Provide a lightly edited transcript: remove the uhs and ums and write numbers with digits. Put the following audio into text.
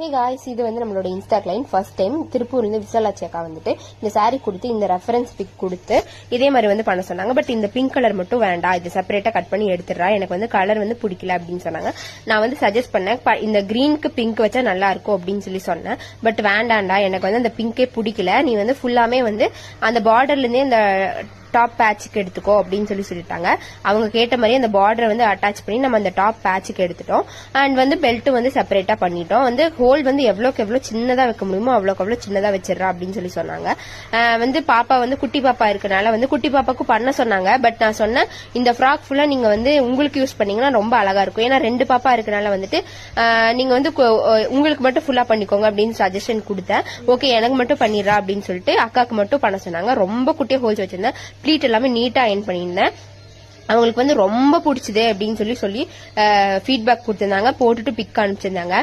Hey guys, இது வந்து நம்மளோட இன்ஸ்டா கிளைண்ட் ஃபர்ஸ்ட் டைம் திருப்பூர்லேருந்து விசாலாட்சி அக்கா வந்துட்டு இந்த சாரீ கொடுத்து இந்த ரெஃபரன்ஸ் பிக் கொடுத்து இதே மாதிரி வந்து பண்ண சொன்னாங்க. பட் இந்த பிங்க் கலர் மட்டும் வேண்டாம், இது செப்பரேட்டா கட் பண்ணி எடுத்துடுறா, எனக்கு வந்து கலர் வந்து பிடிக்கல அப்படின்னு சொன்னாங்க. நான் வந்து சஜஸ்ட் பண்ணேன், இந்த கிரீனுக்கு பிங்க் வச்சா நல்லா இருக்கும் அப்படின்னு சொல்லி சொன்னேன். பட் வேண்டாண்டா, எனக்கு வந்து அந்த பிங்கே பிடிக்கல, நீ வந்து ஃபுல்லாமே வந்து அந்த பார்டர்ல இருந்தே இந்த டாப் பேட்சுக்கு எடுத்துக்கோ அப்படின்னு சொல்லிட்டாங்க. அவங்க கேட்ட மாதிரி அந்த பார்டரை வந்து அட்டாச் பண்ணி நம்ம அந்த டாப் பேட்சுக்கு எடுத்துட்டோம். அண்ட் வந்து பெல்ட் வந்து செப்பரேட்டா பண்ணிட்டோம். வந்து ஹோல் வந்து எவ்வளோக்கு எவ்வளோ சின்னதா வைக்க முடியுமோ அவ்வளோக்கு அவ்வளோ சின்னதா வச்சிடறா அப்படின்னு சொன்னாங்க. வந்து பாப்பா வந்து குட்டி பாப்பா இருக்கனால வந்து குட்டி பாப்பாக்கும் பண்ண சொன்னாங்க. பட் நான் சொன்னேன், இந்த ஃப்ராக் ஃபுல்லா நீங்க வந்து உங்களுக்கு யூஸ் பண்ணீங்கன்னா ரொம்ப அழகா இருக்கும். ஏன்னா 2 பாப்பா இருக்கனால வந்துட்டு நீங்க வந்து உங்களுக்கு மட்டும் ஃபுல்லா பண்ணிக்கோங்க அப்படின்னு சஜஷன் கொடுத்தேன். ஓகே, எனக்கு மட்டும் பண்ணிடுறா அப்படின்னு சொல்லிட்டு அக்காக்கு மட்டும் பண்ண சொன்னாங்க. ரொம்ப குட்டியா ஹோல்ஸ் வச்சிருந்தேன். ப்ளீட் எல்லாமே நீட்டா அயர்ன் பண்ணியிருந்தேன். அவங்களுக்கு வந்து ரொம்ப பிடிச்சது அப்படின்னு சொல்லி ஃபீட்பேக் கொடுத்திருந்தாங்க. போட்டுட்டு பிக் அனுப்பிச்சிருந்தாங்க.